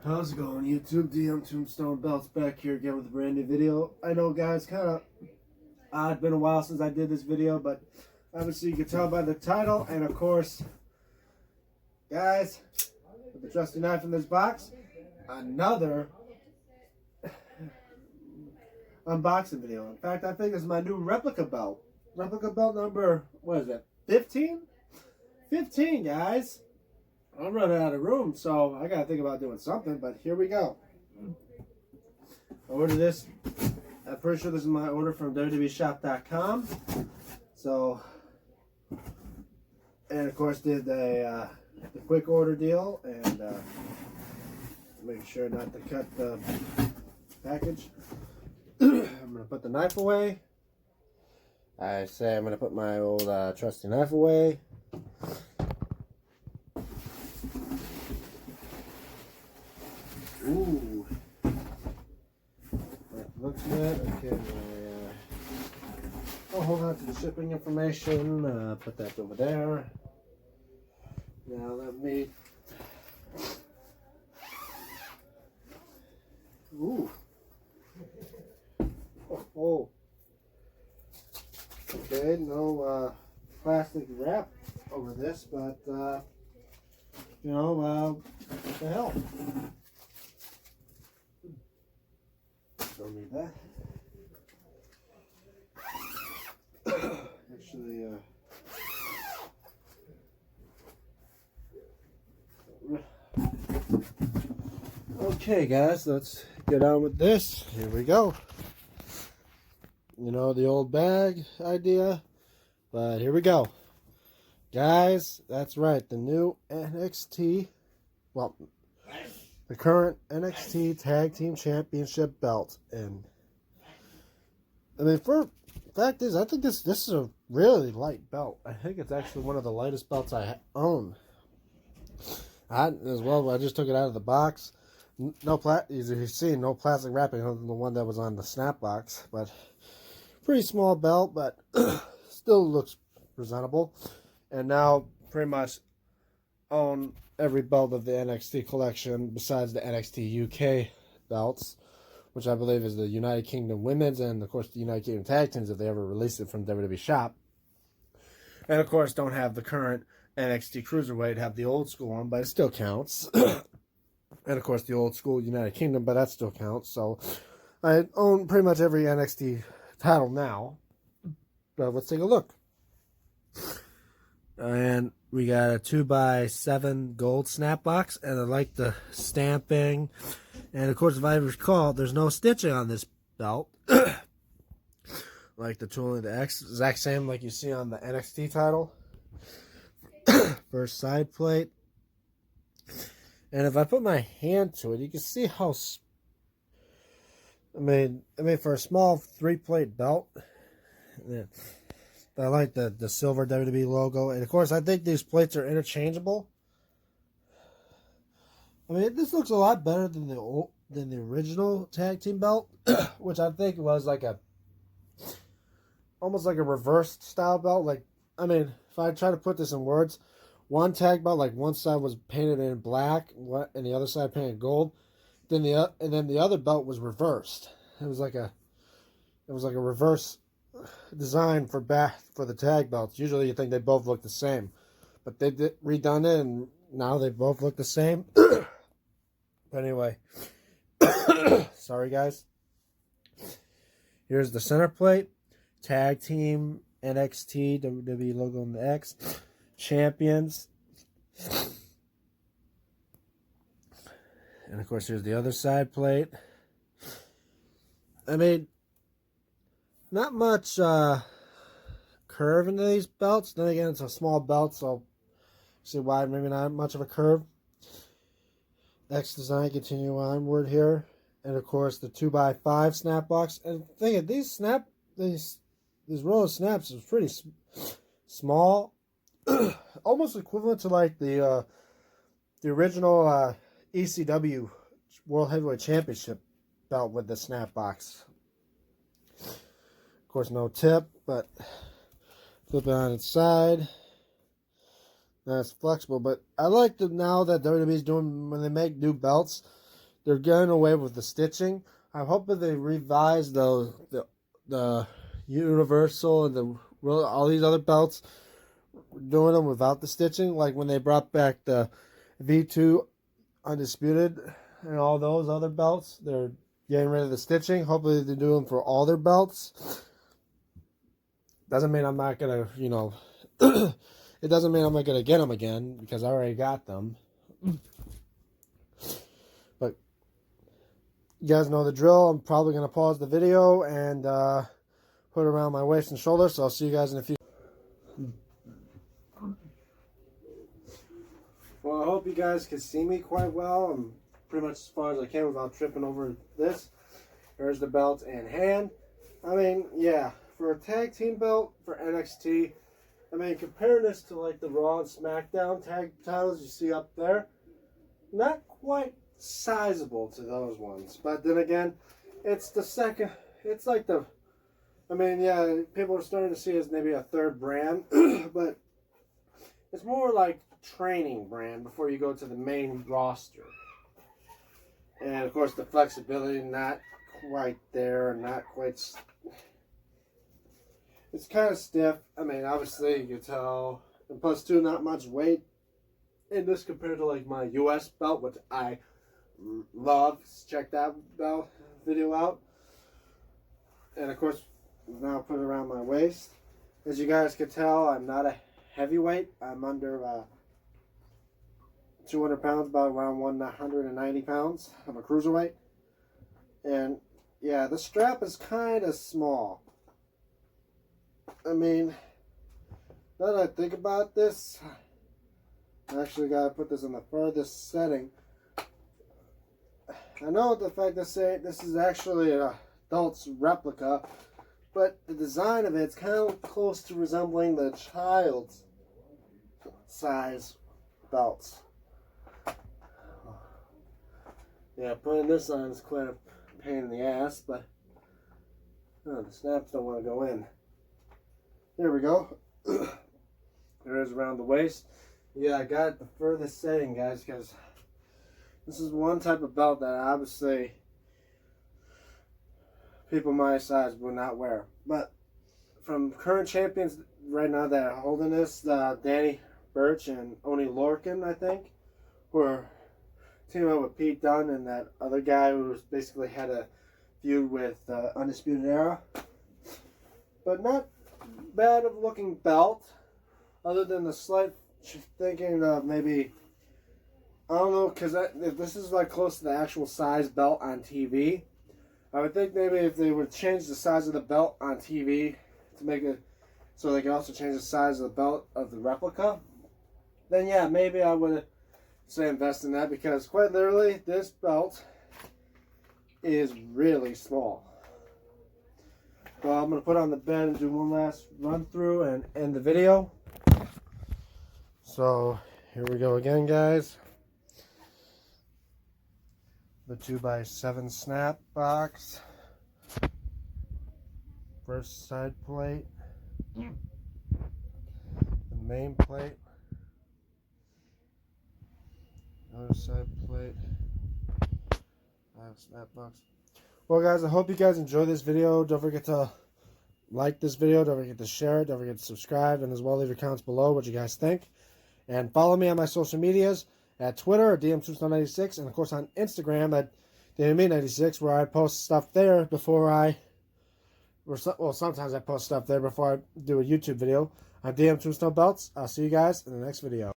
How's it going, YouTube? DM Tombstone Belts back here again with a brand new video. I know, guys, kind of it's been a while since I did this video, but obviously you can tell by the title, and of course, guys, with the trusty knife in this box, another unboxing video. In fact, I think it's my new replica belt. Replica belt number, what is it, 15? 15, guys. I'm running out of room, so I gotta think about doing something, but here we go. I ordered this. I'm pretty sure this is my order from www.shop.com. So, and of course did the quick order deal, and make sure not to cut the package. I'm gonna put the knife away. I say I'm gonna put my old trusty knife away. Ooh. Looks good. Okay, I'll hold on to the shipping information. Put that over there. Now let me. Ooh. Oh. Okay, no plastic wrap over this, but you know, what the hell? Don't need that. Actually, okay, guys, let's get on with this. Here we go. You know, the old bag idea, but here we go. Guys, that's right, the new NXT, well, the current NXT Tag Team Championship belt. And I mean, fact is, I think this is a really light belt. I think it's actually one of the lightest belts I own. I just took it out of the box. As you see, no plastic wrapping other than the one that was on the snap box. But pretty small belt, but still looks presentable. And now pretty much own every belt of the NXT collection besides the NXT UK belts, which I believe is the United Kingdom Women's and, of course, the United Kingdom Tag Teams if they ever release it from WWE Shop. And, of course, don't have the current NXT Cruiserweight, have the old school one, but it still counts. And, of course, the old school United Kingdom, but that still counts. So I own pretty much every NXT title now. But let's take a look. And we got a 2x7 gold snap box, and I like the stamping. And of course, if I recall, there's no stitching on this belt. Like the tooling, the exact same like you see on the NXT title. First side plate. And if I put my hand to it, you can see how, I mean for a small 3-plate belt, yeah. I like the silver WWE logo. And, of course, I think these plates are interchangeable. I mean, this looks a lot better than the original tag team belt, which I think was like almost like a reversed style belt. Like, I mean, if I try to put this in words, one tag belt, like one side was painted in black and the other side painted gold. And then the other belt was reversed. It was like a reverse design for the tag belts. Usually you think they both look the same, but they redone it and now they both look the same. But anyway, sorry guys. Here's the center plate. Tag team NXT WWE logo on the X. Champions. And of course here's the other side plate. I mean, not much curve into these belts. Then again, it's a small belt, so see why maybe not much of a curve. X design continue onward here, and of course the 2x5 snap box. And think of these row of snaps is pretty small, almost equivalent to like the original ECW World Heavyweight Championship belt with the snap box. Of course, no tip, but flip it on its side. That's flexible, but I like now that WWE is doing, when they make new belts, they're getting away with the stitching. I'm hoping they revise the Universal and all these other belts, doing them without the stitching. Like when they brought back the V2 Undisputed and all those other belts, they're getting rid of the stitching. Hopefully they do them for all their belts. Doesn't mean I'm not gonna, you know, it doesn't mean I'm not gonna get them again because I already got them. But you guys know the drill. I'm probably gonna pause the video and put it around my waist and shoulder. So I'll see you guys in a few. Well, I hope you guys can see me quite well. I'm pretty much as far as I can without tripping over this. There's the belt in hand. I mean, yeah, for a tag team belt for NXT, I mean, comparing this to like the Raw and SmackDown tag titles you see up there, not quite sizable to those ones. But then again, it's the second, it's like the, I mean, yeah, people are starting to see it as maybe a third brand, but it's more like training brand before you go to the main roster. And of course the flexibility not quite there, not quite, it's kind of stiff. I mean, obviously you can tell, and plus too, not much weight in this compared to like my US belt, which I love. Check that belt video out. And of course now put it around my waist. As you guys can tell, I'm not a heavyweight. I'm under 200 pounds, about around 190 pounds. I'm a cruiserweight. And yeah, the strap is kind of small. I mean, now that I think about this, I actually got to put this in the furthest setting. I know the fact that this is actually an adult's replica, but the design of it's kind of close to resembling the child's size belts. Yeah, putting this on is quite a pain in the ass, but the snaps don't want to go in. There we go. There it is around the waist. Yeah, I got the furthest setting, guys, because this is one type of belt that obviously people my size would not wear. But from current champions right now that are holding this, Danny Burch and Oni Lorcan, I think, who are teaming up with Pete Dunne and that other guy who's basically had a feud with Undisputed Era. But not bad of looking belt, other than the slight thinking of maybe, I don't know, because if this is like close to the actual size belt on TV, I would think maybe if they would change the size of the belt on TV to make it so they can also change the size of the belt of the replica, then yeah, maybe I would say invest in that, because quite literally this belt is really small. Well, I'm going to put it on the bed and do one last run through and end the video. So here we go again, guys. The 2x7 snap box. First side plate. The main plate. Other side plate. Snap box. Well, guys, I hope you guys enjoyed this video. Don't forget to like this video. Don't forget to share it. Don't forget to subscribe. And as well, leave your comments below what you guys think. And follow me on my social medias at Twitter at DMTombstone96. And, of course, on Instagram at DME96, where I post stuff there before well, sometimes I post stuff there before I do a YouTube video on DM Tombstone Belts. I'll see you guys in the next video.